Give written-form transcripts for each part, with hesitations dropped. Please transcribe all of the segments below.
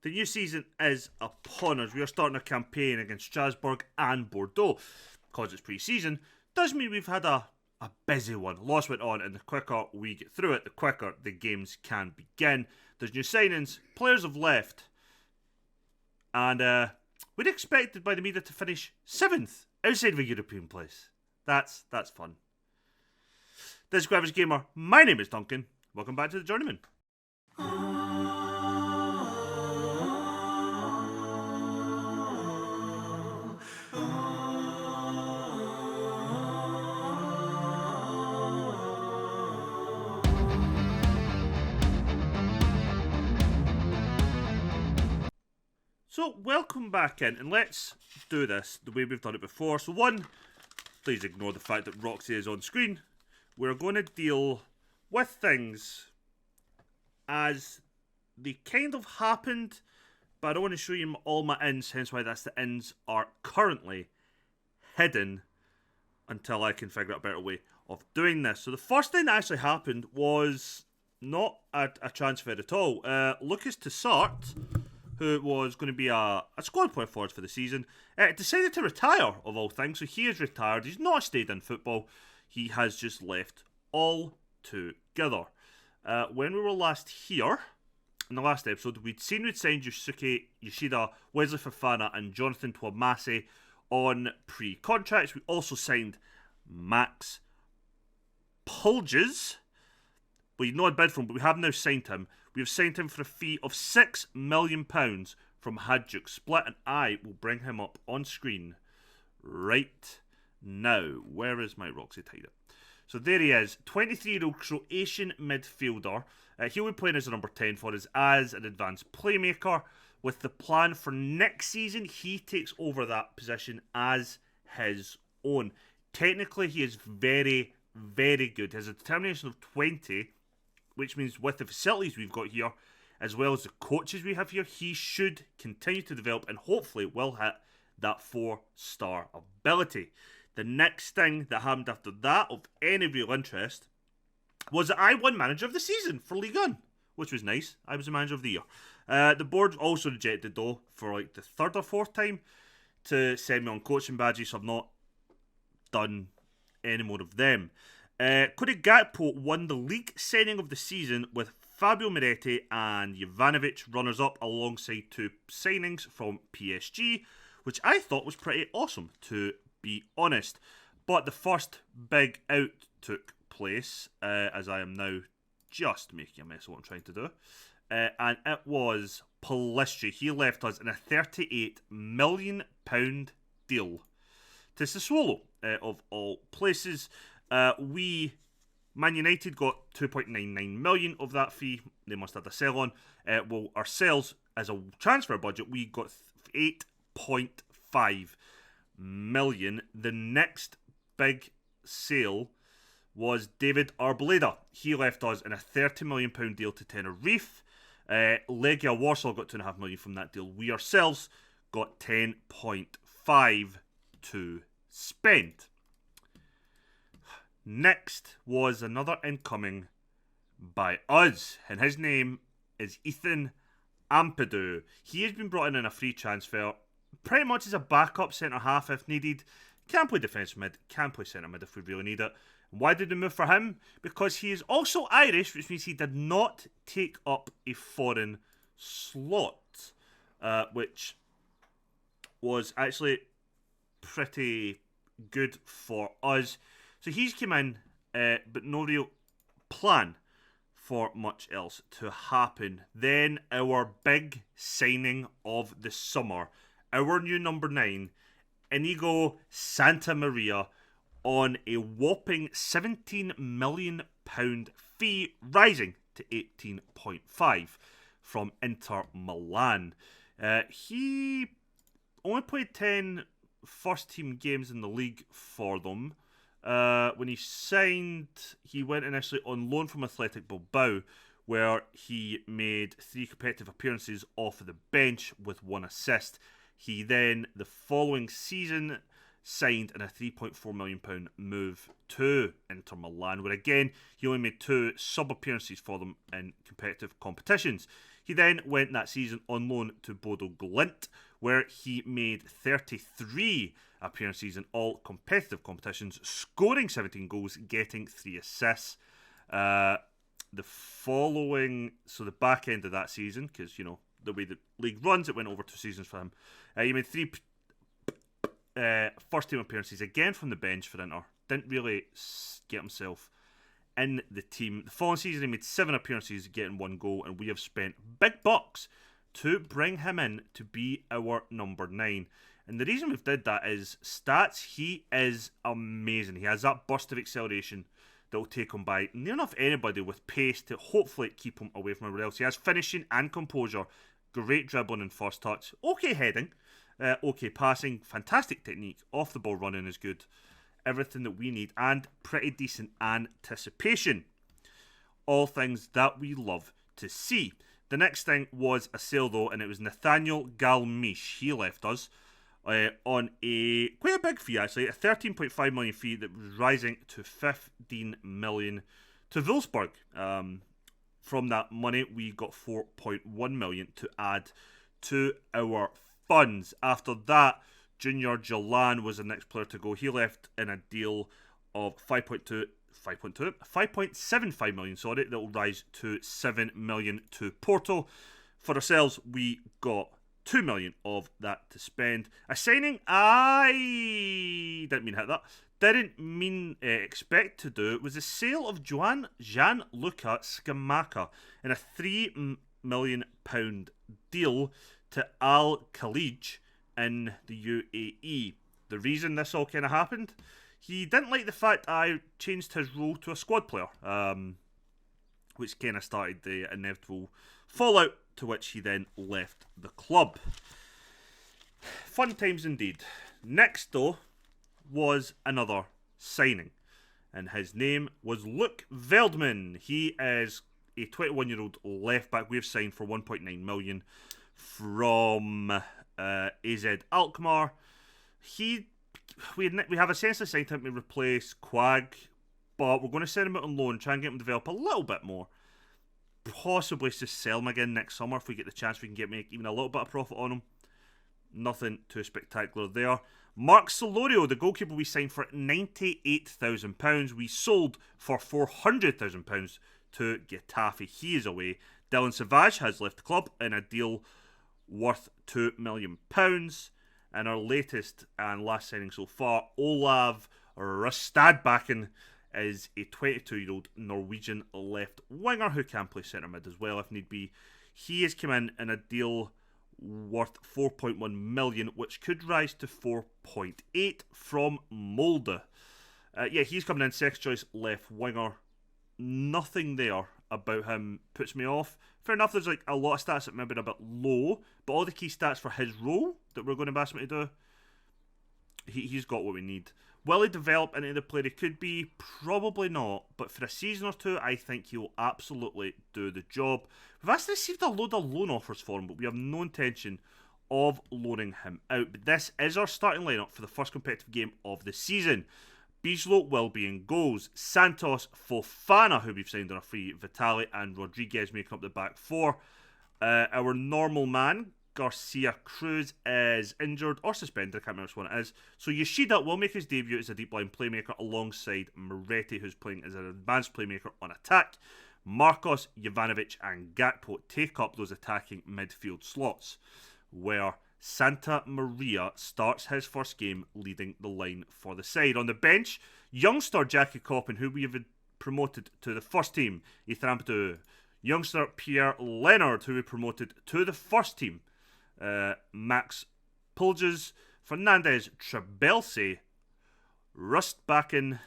The new season is upon us. We are starting a campaign against Strasbourg and Bordeaux. Because it's pre-season, does mean we've had a busy one. Lots went on, and the quicker we get through it, the quicker the games can begin. There's new signings, players have left, and we'd expected by the media to finish 7th outside of a European place. That's fun. This is Gravis Gamer. My name is Duncan. Welcome back to the Journeyman. So, welcome back in, and let's do this the way we've done it before. So, one, please ignore the fact that Roxy is on screen. We're going to deal with things as they kind of happened, but I don't want to show you all my ins, hence why the ins are currently hidden until I can figure out a better way of doing this. So, the first thing that actually happened was not a transfer at all. Lucas Tessart, who was going to be a squad point forward for the season, decided to retire, of all things. So he is retired. He's not stayed in football. He has just left altogether. When we were last here, in the last episode, we'd signed Yusuke Yoshida, Wesley Fofana, and Jonathan Twamasi on pre-contracts. We also signed Max Pulges. We not bid for him, but we have now signed him. We have signed him for a fee of £6 million from Hajduk Split, and I will bring him up on screen right now. Where is my Roxy tied up? So there he is, 23-year-old Croatian midfielder. He'll be playing as a number 10 for us as an advanced playmaker. With the plan for next season, he takes over that position as his own. Technically, he is very, very good. He has a determination of 20, which means with the facilities we've got here, as well as the coaches we have here, he should continue to develop and hopefully will hit that 4-star ability. The next thing that happened after that, of any real interest, was that I won Manager of the Season for Ligue 1, which was nice. I was the Manager of the Year. The board also rejected, though, for like the 3rd or 4th time to send me on coaching badges, so I've not done any more of them. Cody Gakpo won the league signing of the season with Fabio Miretti and Jovanovic runners-up alongside 2 signings from PSG, which I thought was pretty awesome, to be honest. But the first big out took place, as I am now just making a mess of what I'm trying to do, and it was Pellistri. He left us in a £38 million deal to Sassuolo, of all places. Man United got 2.99 million of that fee. They must have had a sell on. Well, ourselves, as a transfer budget, we got 8.5 million. The next big sale was David Arboleda. He left us in a £30 million deal to Tenerife. Legia Warsaw got 2.5 million from that deal. We ourselves got 10.5 to spend. Next was another incoming by us, and his name is Ethan Ampadu. He has been brought in a free transfer, pretty much as a backup centre-half if needed. Can play defence mid, can play centre-mid if we really need it. Why did we move for him? Because he is also Irish, which means he did not take up a foreign slot, which was actually pretty good for us. So he's come in, but no real plan for much else to happen. Then our big signing of the summer, our new number 9, Inigo Santa Maria, on a whopping £17 million fee, rising to 18.5 from Inter Milan. He only played 10 first-team games in the league for them. When he signed, he went initially on loan from Athletic Bilbao, where he made 3 competitive appearances off the bench with 1 assist. He then, the following season, signed in a £3.4 million move to Inter Milan, where again, he only made 2 sub-appearances for them in competitive competitions. He then went that season on loan to Bodo Glimt, where he made 33 appearances in all competitive competitions, scoring 17 goals, getting 3 assists. The back end of that season, because, the way the league runs, it went over 2 seasons for him. He made 3 first team appearances, again from the bench for Inter. Didn't really get himself in the team. The following season, he made 7 appearances, getting 1 goal, and we have spent big bucks to bring him in to be our number 9. And the reason we've did that is stats. He is amazing. He has that burst of acceleration that will take him by near enough anybody with pace to hopefully keep him away from everyone else. He has finishing and composure, great dribbling and first touch, okay heading, okay passing, fantastic technique, off the ball running is good, everything that we need, and pretty decent anticipation. All things that we love to see. The next thing was a sale though, and it was Nathaniel Galmiche. He left us on quite a big fee actually, a 13.5 million fee that was rising to 15 million to Wolfsburg. From that money, we got 4.1 million to add to our funds. After that, Junior Jalan was the next player to go. He left in a deal of 5.75 million, that will rise to 7 million to Porto. For ourselves, we got 2 million of that to spend. A signing I didn't mean hit that. Didn't mean expect to do. It was the sale of Gianluca Scamacca in a £3 million deal to Al Khalij in the UAE. The reason this all kind of happened, he didn't like the fact I changed his role to a squad player, which kind of started the inevitable fallout, to which he then left the club. Fun times indeed. Next, though, was another signing, and his name was Luke Veldman. He is a 21-year-old left back. We've signed for 1.9 million from AZ Alkmaar. We have essentially signed him to replace Quag, but we're going to send him out on loan, try and get him to develop a little bit more. Possibly just sell him again next summer if we get the chance. We can make even a little bit of profit on him. Nothing too spectacular there. Mark Solorio, the goalkeeper, we signed for £98,000. We sold for £400,000 to Getafe. He is away. Dylan Savage has left the club in a deal worth £2 million. And our latest and last signing so far, Olav Rustadbakken, is a 22-year-old Norwegian left winger who can play centre mid as well if need be. He has come in a deal worth 4.1 million, which could rise to 4.8 from Molde. He's coming in second choice left winger. Nothing there about him puts me off. Fair enough, there's a lot of stats that maybe are a bit low, but all the key stats for his role that we're going to ask him to do, he's got what we need. Will he develop into the player he could be? Probably not, but for a season or two, I think he will absolutely do the job. We've actually received a load of loan offers for him, but we have no intention of loaning him out. But this is our starting lineup for the first competitive game of the season. Bijlo will be in goals. Santos, Fofana, who we've signed on a free, Vitali and Rodriguez making up the back four. Our normal man, Garcia Cruz, is injured or suspended. I can't remember which one it is. So Yoshida will make his debut as a deep line playmaker alongside Moretti, who's playing as an advanced playmaker on attack. Marcos, Jovanovic and Gakpo take up those attacking midfield slots, where Santa Maria starts his first game leading the line for the side. On the bench, youngster Jackie Coppin, who we have promoted to the first team, Ethan Ampadu. Youngster Pierre Leonard, who we promoted to the first team, Max Pulges, Fernandez Trebelse, Rustbakken,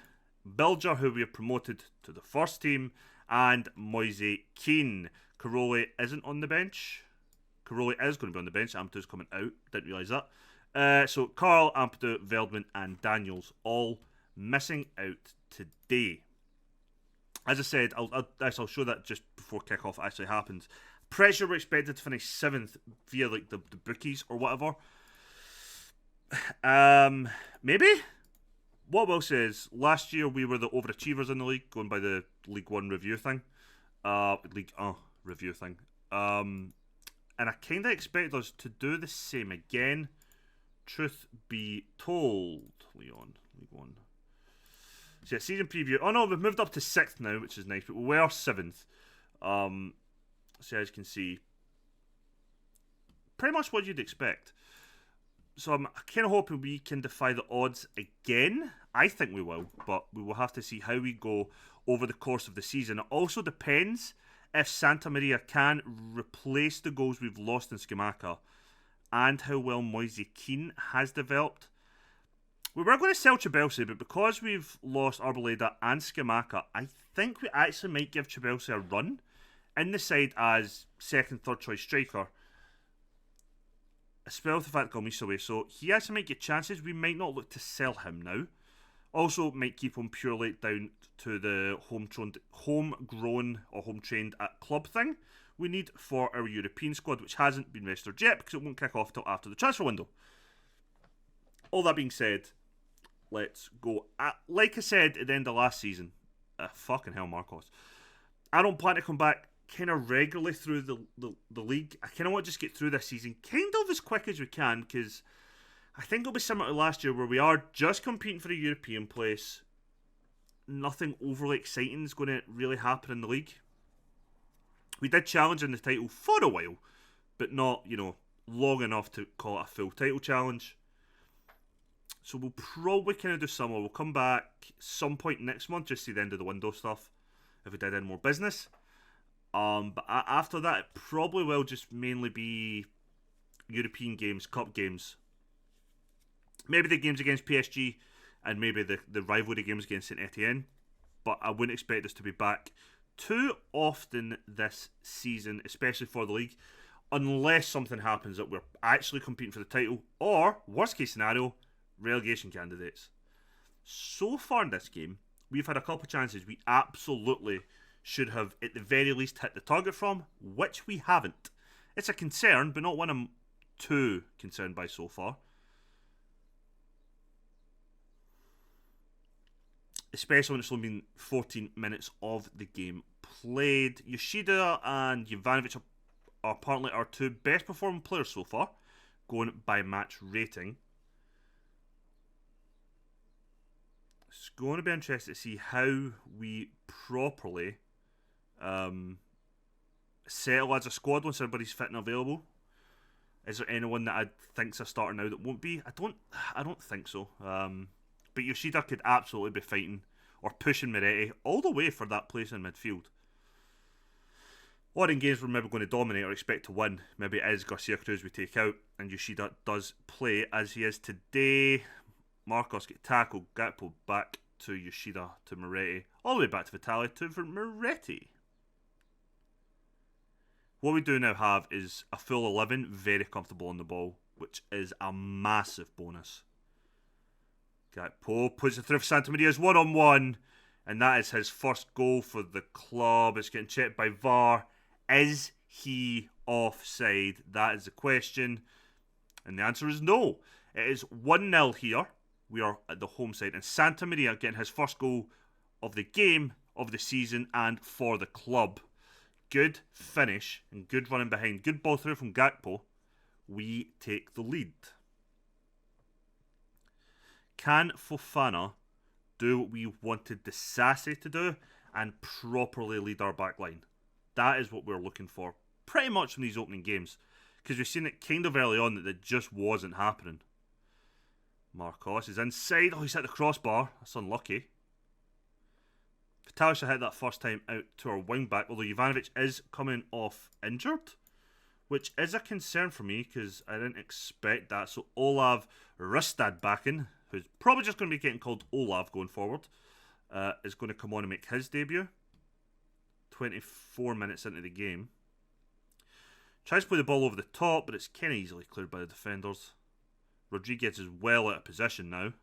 Bilger, who we have promoted to the first team, and Moise Keane. Caroli isn't on the bench. Caroli is going to be on the bench. Ampadu's coming out. Didn't realise that. So Carl, Ampadu, Veldman and Daniels all missing out today. As I said, I'll show that just before kickoff actually happens. Pressure, we're expected to finish 7th via the bookies or whatever. Maybe? What I will say is, last year we were the overachievers in the league, going by the League 1 review thing. Review thing. And I kind of expect us to do the same again. Truth be told, League One. So yeah, season preview. Oh no, we've moved up to 6th now, which is nice, but we were 7th. So as you can see, pretty much what you'd expect. So I'm kind of hoping we can defy the odds again. I think we will, but we will have to see how we go over the course of the season. It also depends if Santa Maria can replace the goals we've lost in Scamacca and how well Moise Keane has developed. We were going to sell Chibelsea, but because we've lost Arboleda and Scamacca, I think we actually might give Chibelsea a run in the side as second, third choice striker. Especially with the fact that Galmiso away, so he actually might get chances. We might not look to sell him now. Also, might keep him purely down to the homegrown or home trained at club thing we need for our European squad, which hasn't been registered yet because it won't kick off till after the transfer window. All that being said, let's go. Like I said at the end of last season, fucking hell, Marcos. I don't plan to come back kind of regularly through the league. I kind of want to just get through this season kind of as quick as we can, because I think it'll be similar to last year where we are just competing for a European place. Nothing overly exciting is going to really happen in the league. We did challenge in the title for a while, but not, long enough to call it a full title challenge. So we'll probably kind of do summer. We'll come back some point next month, just see the end of the window stuff, if we did any more business. But after that, it probably will just mainly be European games, cup games. Maybe the games against PSG and maybe the rivalry games against Saint Etienne. But I wouldn't expect us to be back too often this season, especially for the league, unless something happens that we're actually competing for the title, or, worst case scenario, relegation candidates. So far in this game, we've had a couple of chances we absolutely should have at the very least hit the target from, which we haven't. It's a concern, but not one I'm too concerned by so far. Especially when it's only been 14 minutes of the game played. Yoshida and Jovanovic are apparently our two best performing players so far, going by match rating. It's going to be interesting to see how we properly settle as a squad once everybody's fit and available. Is there anyone that I think's a starter now that won't be? I don't think so. But Yoshida could absolutely be fighting or pushing Moretti all the way for that place in midfield. Or in games we're maybe going to dominate or expect to win, maybe it is Garcia Cruz we take out and Yoshida does play as he is today. Marcos get tackled, Gakpo back to Yoshida to Moretti, all the way back to Vitali to Moretti. What we do now have is a full 11, very comfortable on the ball, which is a massive bonus. Gakpo puts it through for Santa Maria's one-on-one, and that is his first goal for the club. It's getting checked by VAR. Is he offside? That is the question. And the answer is no. It is 1-0 here. We are at the home side, and Santa Maria getting his first goal of the game, of the season, and for the club. Good finish and good running behind. Good ball through from Gakpo. We take the lead. Can Fofana do what we wanted Disasi to do and properly lead our back line? That is what we're looking for pretty much from these opening games, because we've seen it kind of early on that it just wasn't happening. Marcos is inside. Oh, he's hit the crossbar. That's unlucky. Vitali should hit that first time out to our wing back, although Jovanovic is coming off injured, which is a concern for me because I didn't expect that. So Olav Rustadbakken, who's probably just going to be getting called Olav going forward, is going to come on and make his debut. 24 minutes into the game. Tries to play the ball over the top, but it's kind of easily cleared by the defenders. Rodriguez is well out of position now.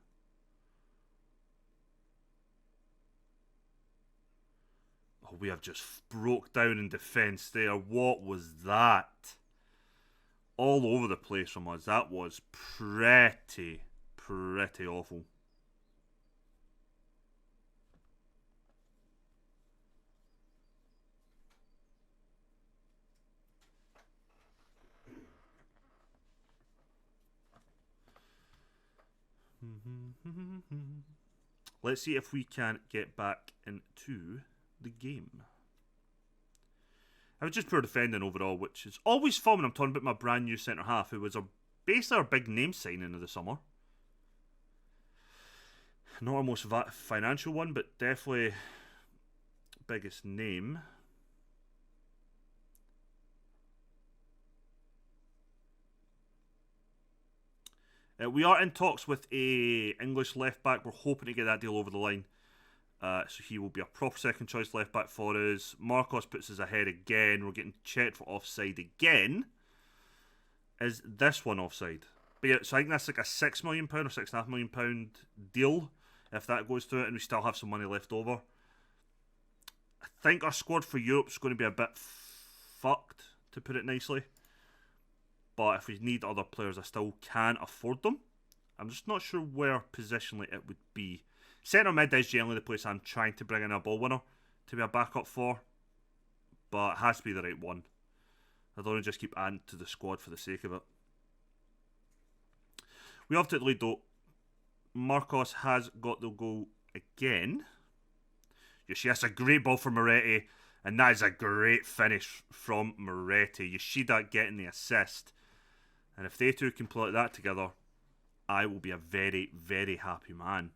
Oh, we have just broke down in defence there. What was that? All over the place from us. That was pretty awful. Let's see if we can get back into the game. I was just poor defending overall, which is always fun when I'm talking about my brand new centre half, who was basically our big name signing of the summer. Not our most financial one, but definitely biggest name. We are in talks with a English left back. We're hoping to get that deal over the line. So he will be a proper second choice left back for us. Marcos puts us ahead again. We're getting checked for offside again. Is this one offside? But yeah, so I think that's like a £6 million or £6.5 million deal if that goes through it, and we still have some money left over. I think our squad for Europe is going to be a bit fucked, to put it nicely. But if we need other players, I still can afford them. I'm just not sure where positionally it would be. Centre mid is generally the place I'm trying to bring in a ball winner to be a backup for. But it has to be the right one. I don't want to just keep adding to the squad for the sake of it. We have to lead though. Marcos has got the goal again. Yes, a great ball from Moretti. And that is a great finish from Moretti. Yoshida getting the assist. And if they two can pull that together, I will be a very, very happy man.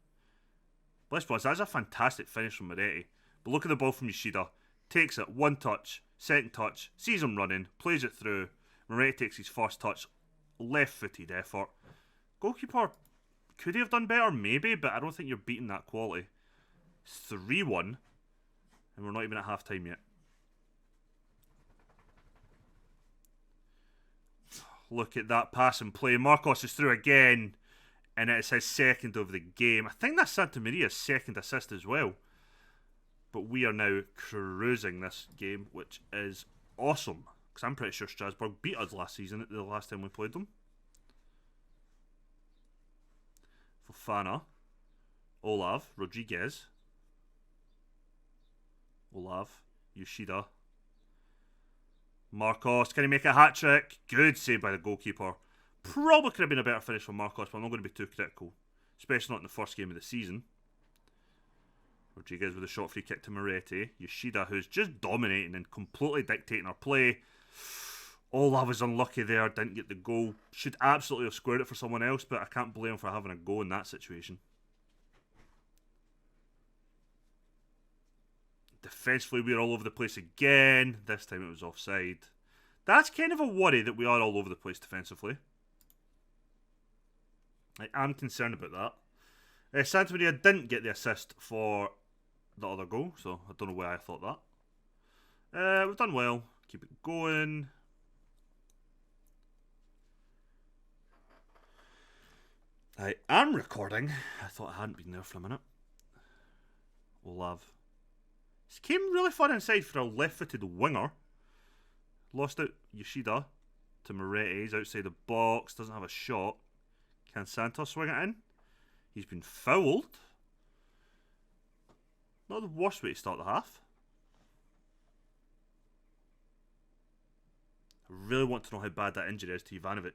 Let's be honest, that's a fantastic finish from Moretti. But look at the ball from Yoshida. Takes it, one touch, second touch, sees him running, plays it through. Moretti takes his first touch, left-footed effort. Goalkeeper, could he have done better? Maybe, but I don't think you're beating that quality. It's 3-1, and we're not even at half-time yet. Look at that pass and play. Marcos is through again, and it's his second of the game. I think that's Santa Maria's second assist as well. But we are now cruising this game, which is awesome. Because I'm pretty sure Strasbourg beat us last season, the last time we played them. Fofana. Olav. Rodriguez. Olav. Yoshida. Marcos. Can he make a hat-trick? Good save by the goalkeeper. Probably could have been a better finish from Marcos, but I'm not going to be too critical. Especially not in the first game of the season. Rodriguez with a short free kick to Moretti. Yoshida, who's just dominating and completely dictating our play. Olav was unlucky there, didn't get the goal. Should absolutely have scored it for someone else, but I can't blame him for having a go in that situation. Defensively, we're all over the place again. This time it was offside. That's kind of a worry that we are all over the place defensively. I am concerned about that. Santa Maria didn't get the assist for the other goal, so I don't know why I thought that. We've done well. Keep it going. I am recording. I thought I hadn't been there for a minute. Olav. This came really far inside for a left-footed winger. Lost out Yoshida to Moretti. He's outside the box. Doesn't have a shot. Can Santos swing it in? He's been fouled. Not the worst way to start the half. I really want to know how bad that injury is to Ivanovic.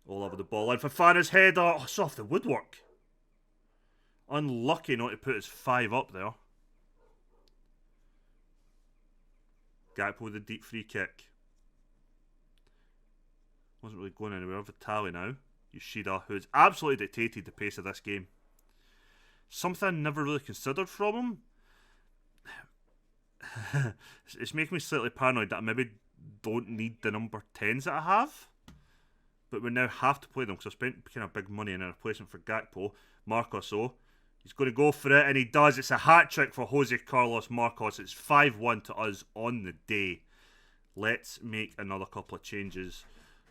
All over the ball. And Fofana's header. Oh, it's off the woodwork. Unlucky not to put his 5 up there. Gakpo with a deep free kick. Wasn't really going anywhere. Vitali now. Yoshida, who has absolutely dictated the pace of this game. Something I never really considered from him. It's making me slightly paranoid that I maybe don't need the number 10s that I have. But we now have to play them because I spent kind of big money in a replacement for Gakpo. Marcos, he's going to go for it, and he does. It's a hat-trick for Jose Carlos Marcos. It's 5-1 to us on the day. Let's make another couple of changes.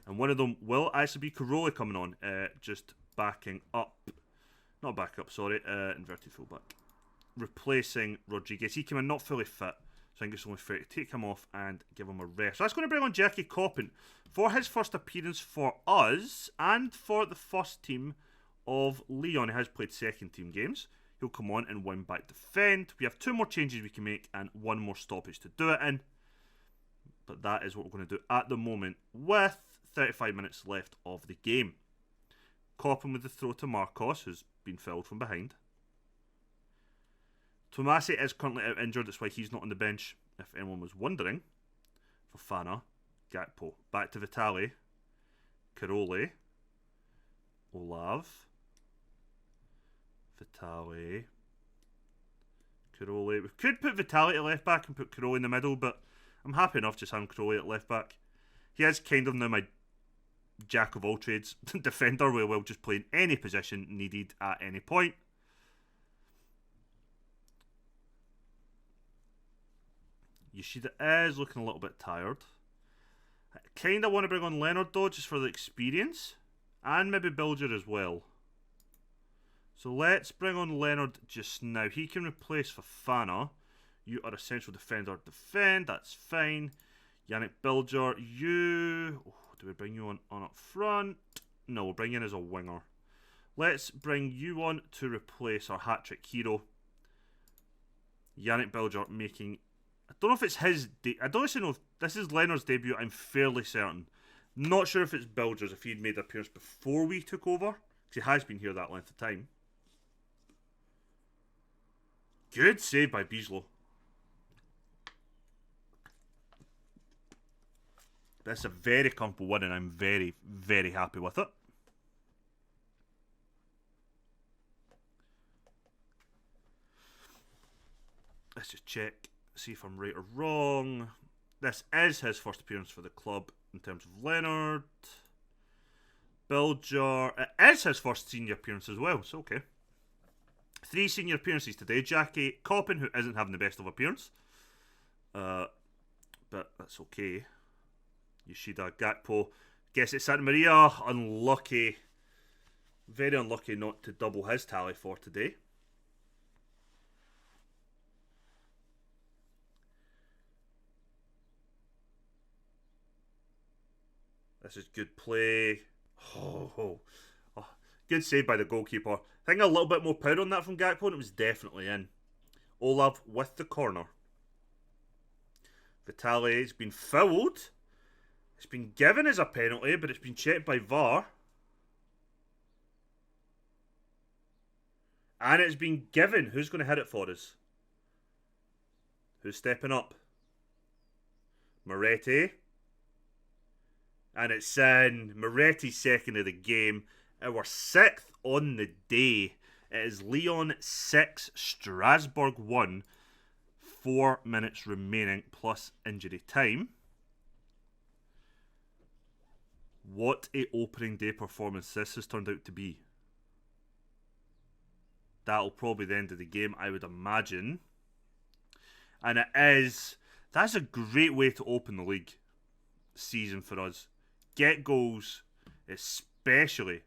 And one of them will actually be Caroli coming on. Just backing up. Not back up, sorry. Inverted fullback. Replacing Rodriguez. He came in not fully fit. So I think it's only fair to take him off and give him a rest. So that's going to bring on Jackie Coppin for his first appearance for us and for the first team of Leon. He has played second team games. He'll come on and win back defend. We have 2 more changes we can make and 1 more stoppage to do it in. But that is what we're going to do at the moment with 35 minutes left of the game. Coppin with the throw to Marcos, who's been fouled from behind. Tomasi is currently out injured, that's why he's not on the bench, if anyone was wondering. Fofana, Gakpo, back to Vitali, Carole, Olav, Vitali, Carole. We could put Vitali at left back and put Carole in the middle, but I'm happy enough just having Carole at left back. He is kind of now my jack of all trades defender, where we'll just play in any position needed at any point. Yoshida is looking a little bit tired. I kind of want to bring on Leonard though, just for the experience. And maybe Bilger as well. So let's bring on Leonard just now. He can replace Fofana. You are a central defender. Defend, that's fine. Yannick Bilger, you... Oh, do we bring you on up front? No, we'll bring you in as a winger. Let's bring you on to replace our hat-trick hero. Yannick Bilger making... I don't know if it's his... I don't actually know if this is Leonard's debut. I'm fairly certain. Not sure if it's Bilger's, if he'd made an appearance before we took over. Because he has been here that length of time. Good save by Bijlow. That's a very comfortable win, and I'm very, very happy with it. Let's just check, see if I'm right or wrong. This is his first appearance for the club in terms of Leonard. Bilger. It is his first senior appearance as well, so okay. 3 senior appearances today. Jackie Coppin, who isn't having the best of appearance. But that's okay. Yoshida, Gakpo. Guess it's Santa Maria. Unlucky. Very unlucky not to double his tally for today. This is good play. Oh, good save by the goalkeeper. I think a little bit more power on that from Gakpo, and it was definitely in. Olav with the corner. Vitali has been fouled. It's been given as a penalty, but it's been checked by VAR. And it's been given. Who's going to hit it for us? Who's stepping up? Moretti. And it's in. Moretti's second of the game. Our 6th on the day. It is Lyon 6, Strasbourg 1. 4 minutes remaining plus injury time. What a opening day performance this has turned out to be. That'll probably be the end of the game, I would imagine. And it is... That's a great way to open the league season for us. Get goals, especially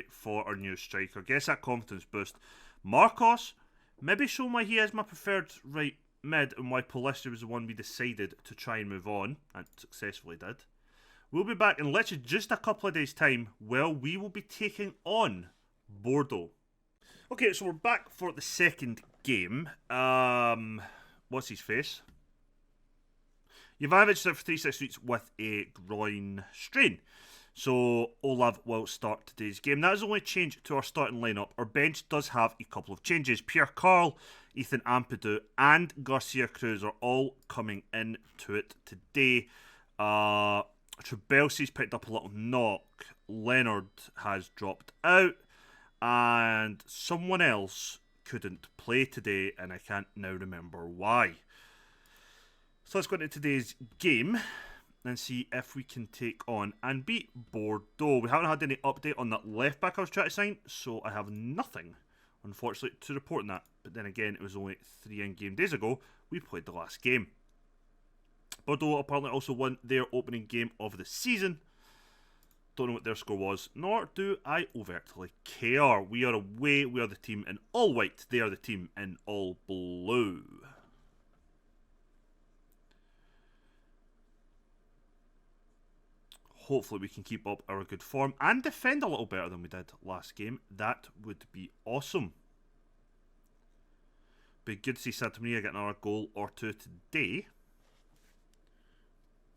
for our new striker. Gets that confidence boost. Marcos, maybe show why he is my preferred right mid and why Paulista was the one we decided to try and move on, and successfully did. We'll be back in literally just a couple of days' time. Well, we will be taking on Bordeaux. Okay, so we're back for the second game. What's his face? Jovanovic is out for 3-6 weeks with a groin strain. So Olav will start today's game. That is the only change to our starting lineup. Our bench does have a couple of changes. Pierre Carl, Ethan Ampadu, and Garcia Cruz are all coming into it today. Trebelsi's picked up a little knock. Leonard has dropped out. And someone else couldn't play today, and I can't now remember why. So let's go into today's game and see if we can take on and beat Bordeaux. We haven't had any update on that left back I was trying to sign, so I have nothing, unfortunately, to report on that. But then again, it was only 3 in-game days ago we played the last game. Bordeaux apparently also won their opening game of the season. Don't know what their score was, nor do I overtly care. We are away, we are the team in all white, they are the team in all blue. Hopefully we can keep up our good form and defend a little better than we did last game. That would be awesome. Be good to see Santa Maria get another goal or 2 today.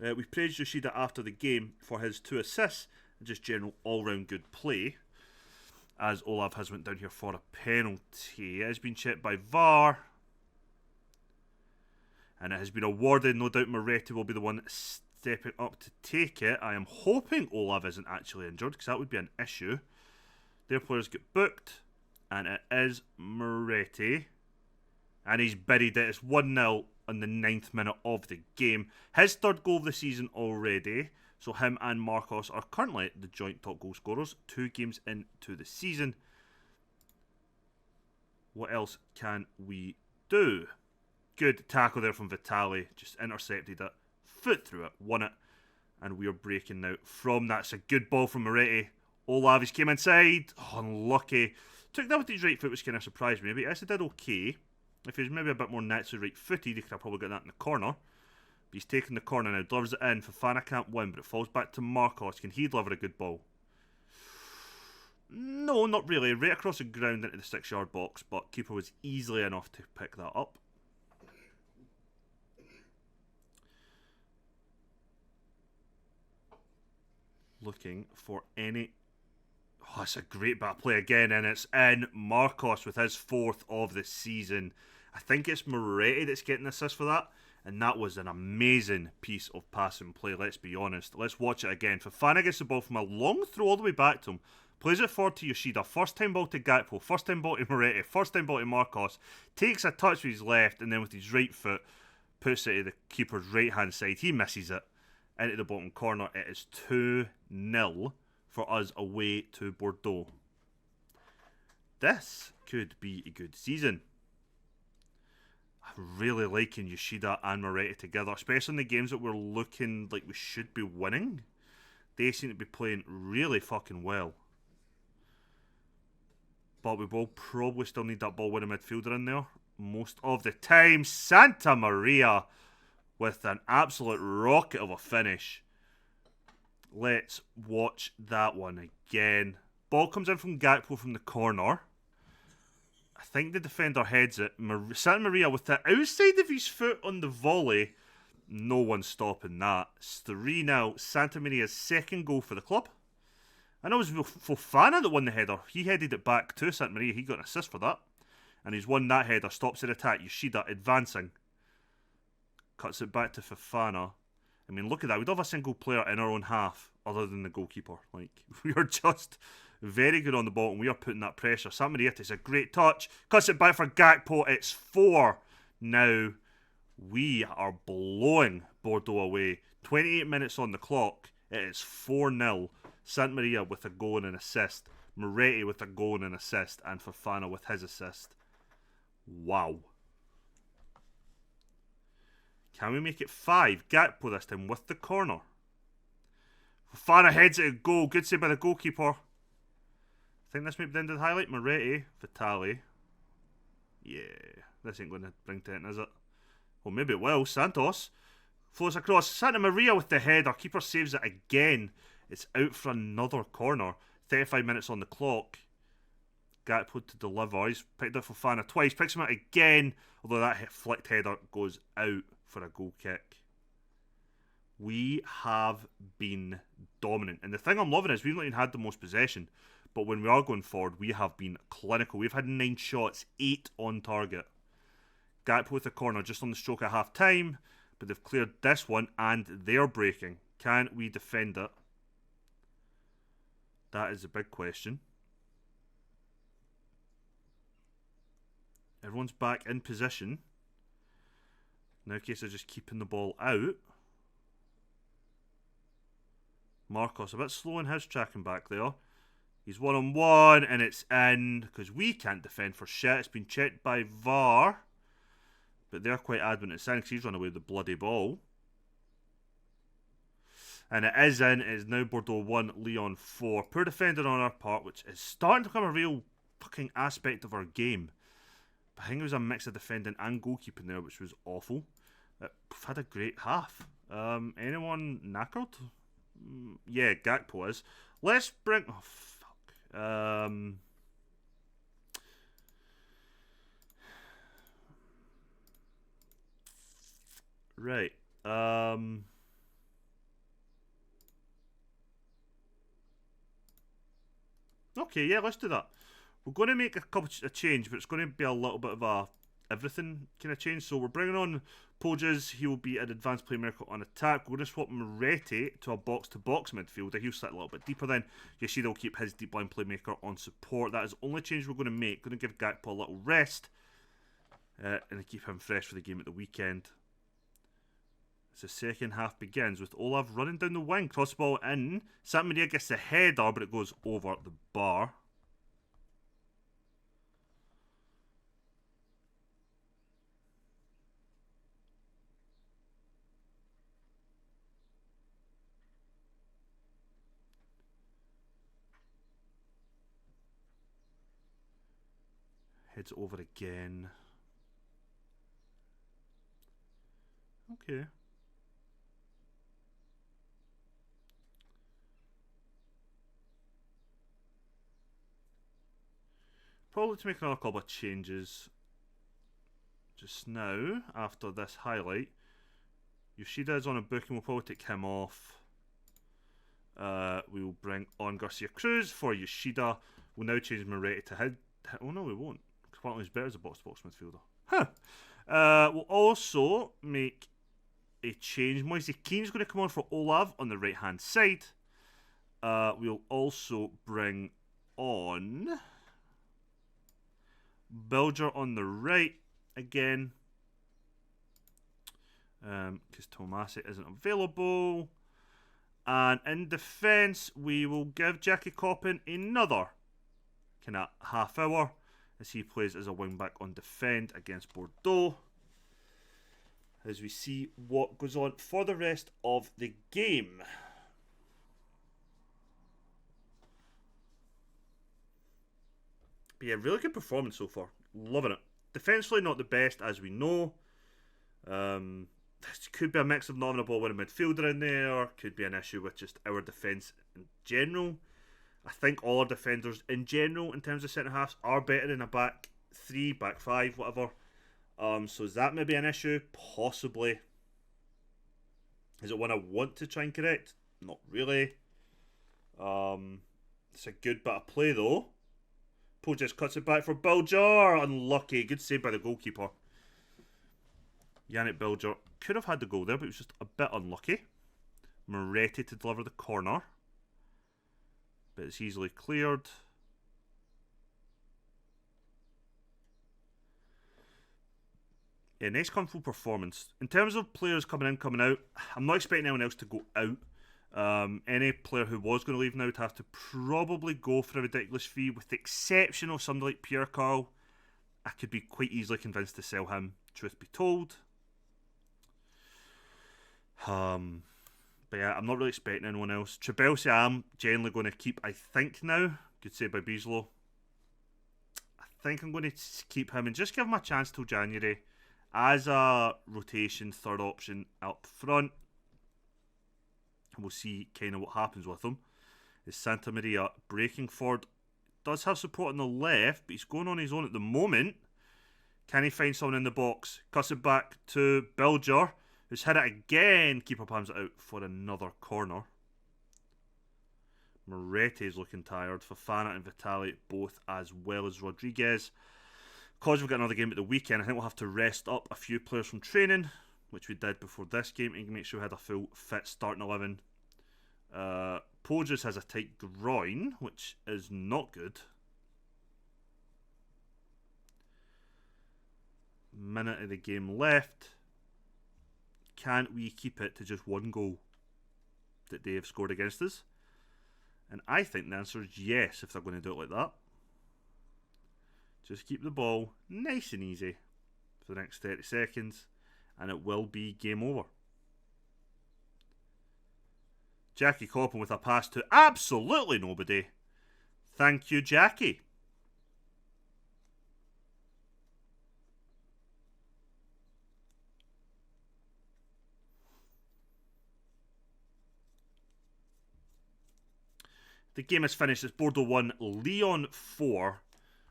We praised Yoshida after the game for his 2 assists just general all-round good play. As Olav has went down here for a penalty. It has been checked by VAR. And it has been awarded. No doubt Moretti will be the one stepping up to take it. I am hoping Olav isn't actually injured, because that would be an issue. Their players get booked. And it is Moretti. And he's buried it. It's 1-0 on the 9th minute of the game. His third goal of the season already. So him and Marcos are currently the joint top goal scorers. 2 games into the season. What else can we do? Good tackle there from Vitali. Just intercepted it. Foot through it. Won it. And we are breaking now from that. It's a good ball from Moretti. Olavis came inside. Oh, unlucky. Took that with his right foot, which kind of surprised me. But he actually did okay. If he was maybe a bit more naturally right-footed, he could have probably got that in the corner. But he's taking the corner now. Delivers it in. Fofana can't win, but it falls back to Marcos. Can he deliver a good ball? No, not really. Right across the ground into the 6-yard box, but keeper was easily enough to pick that up. Looking for any... Oh, it's a great bit of play again, and it's in. Marcos with his 4th of the season. I think it's Moretti that's getting the assist for that, and that was an amazing piece of passing play, let's be honest. Let's watch it again. Fofana gets the ball from a long throw all the way back to him, plays it forward to Yoshida, first time ball to Gakpo, first time ball to Moretti, first time ball to Marcos, takes a touch with his left, and then with his right foot, puts it to the keeper's right-hand side. He misses it into the bottom corner. It is 2-0 for us away to Bordeaux. This could be a good season. I'm really liking Yoshida and Moretti together, especially in the games that we're looking like we should be winning. They seem to be playing really fucking well. But we will probably still need that ball-winning midfielder in there most of the time. Santa Maria with an absolute rocket of a finish. Let's watch that one again. Ball comes in from Gakpo from the corner. I think the defender heads it. Santa Maria with the outside of his foot on the volley. No one's stopping that. It's 3-0. Santa Maria's 2nd goal for the club. I know it was Fofana that won the header. He headed it back to Santa Maria. He got an assist for that. And he's won that header. Stops the attack. Yoshida advancing. Cuts it back to Fofana. I mean, look at that. We don't have a single player in our own half other than the goalkeeper. Like, we are just very good on the ball, and we are putting that pressure. Santa Maria takes a great touch. Cuts it back for Gakpo. It's 4. Now, we are blowing Bordeaux away. 28 minutes on the clock. It is 4-0. Santa Maria with a goal and an assist. Moretti with a goal and an assist. And Fofana with his assist. Wow. Can we make it 5? Gakpo this time with the corner. Fofana heads it a goal. Good save by the goalkeeper. I think this might be the end of the highlight. Moretti. Vitali. Yeah. This ain't going to bring to it, is it? Well, maybe it will. Santos. Floats across. Santa Maria with the header. Keeper saves it again. It's out for another corner. 35 minutes on the clock. Gakpo to deliver. He's picked up Fofana twice. Picks him out again. Although that flicked header goes out for a goal kick. We have been dominant. And the thing I'm loving is we've not even had the most possession. But when we are going forward, we have been clinical. We've had 9 shots, 8 on target. Gakpo with the corner just on the stroke at half time. But they've cleared this one and they're breaking. Can we defend it? That is a big question. Everyone's back in position. Now, case of just keeping the ball out. Marcos a bit slow in his tracking back there. He's 1-on-1 and it's in because we can't defend for shit. It's been checked by VAR. But they're quite adamant it's in because he's run away with the bloody ball. And it is in. It is now Bordeaux 1, Lyon 4. Poor defending on our part, which is starting to become a real fucking aspect of our game. But I think it was a mix of defending and goalkeeping there, which was awful. We've had a great half. Anyone knackered? Yeah, Gakpo is. Let's bring... Oh, fuck. Right. Okay, yeah, let's do that. We're going to make a change, but it's going to be a little bit of a everything kind of change. So we're bringing on Poges. He will be an advanced playmaker on attack. We're going to swap Moretti to a box-to-box midfielder. He'll sit a little bit deeper then. Yoshida will keep his deep line playmaker on support. That is the only change we're going to make. Going to give Gakpo a little rest and keep him fresh for the game at the weekend. As the second half begins with Olav running down the wing. Crossball in. Santamaria gets the header, but it goes over the bar. Heads over again. Okay. Probably to make another couple of changes just now after this highlight. Yoshida is on a booking. We'll probably take him off. We will bring on Garcia Cruz for Yoshida. We'll now change Moretti to head. Oh no, we won't. Partly is better as a box-to-box midfielder. Huh. We'll also make a change. Moise Keane's going to come on for Olav on the right-hand side. We'll also bring on Belger on the right again. Because Tomasi isn't available. And in defence, we will give Jackie Coppin another kind of half hour as he plays as a wing-back on defend against Bordeaux. As we see what goes on for the rest of the game. But yeah, really good performance so far. Loving it. Defensively, not the best, as we know. This could be a mix of not having a ball winning midfielder in there. Could be an issue with just our defence in general. I think all our defenders in general, in terms of centre halves, are better in a back three, back five, whatever. So is that maybe an issue? Possibly. Is it one I want to try and correct? Not really. It's a good bit of play though. Poe just cuts it back for Belger. Unlucky. Good save by the goalkeeper. Yannick Belger could have had the goal there, but it was just a bit unlucky. Moretti to deliver the corner. But it's easily cleared. Yeah, nice comfortable performance. In terms of players coming in, coming out, I'm not expecting anyone else to go out. Any player who was going to leave now would have to probably go for a ridiculous fee, with the exception of somebody like Pierre Carl. I could be quite easily convinced to sell him, truth be told. But yeah, I'm not really expecting anyone else. Trabelsi I'm generally going to keep, I think now. Good save by Beaslow. I think I'm going to keep him and just give him a chance till January as a rotation third option up front. We'll see kind of what happens with him. Is Santamaria breaking forward? Does have support on the left, but he's going on his own at the moment. Can he find someone in the box? Cuts it back to Belger, who's hit it again. Keeper palms it out for another corner. Moretti is looking tired. Fofana and Vitali both, as well as Rodriguez. Because we've got another game at the weekend, I think we'll have to rest up a few players from training, which we did before this game, and make sure we had a full fit starting 11. Poges has a tight groin, which is not good. Minute of the game left. Can we keep it to just one goal that they have scored against us? And I think the answer is yes, if they're going to do it like that. Just keep the ball nice and easy for the next 30 seconds, and it will be game over. Jackie Coppin with a pass to absolutely nobody. Thank you, Jackie. The game is finished. It's Bordeaux 1, Lyon 4.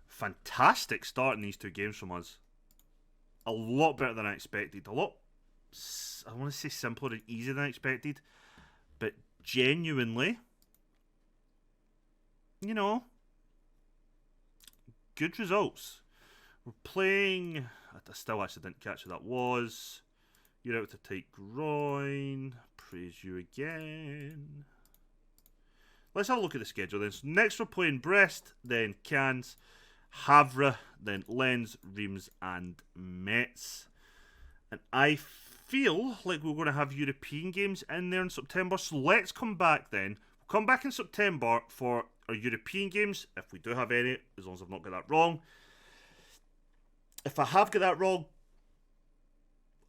Fantastic start in these two games from us. A lot better than I expected. A lot, I want to say simpler and easier than I expected. But genuinely, you know, good results. We're playing... I still actually didn't catch who that was. You're out with a tight groin. Praise you again. Let's have a look at the schedule then. So next we're playing Brest, then Cannes, Havre, then Lens, Reims, and Metz. And I feel like we're going to have European games in there in September. So let's come back then. We'll come back in September for our European games, if we do have any, as long as I've not got that wrong. If I have got that wrong,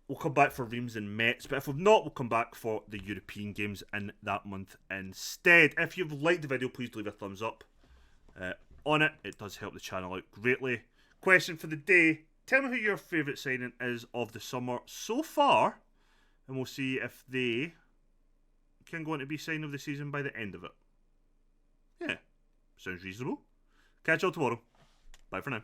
we'll come back for Reims and Metz. But if we've not, we'll come back for the European games in that month instead. If you've liked the video, please leave a thumbs up on it. It does help the channel out greatly. Question for the day. Tell me who your favourite signing is of the summer so far. And we'll see if they can go on to be signing of the season by the end of it. Yeah, sounds reasonable. Catch you all tomorrow. Bye for now.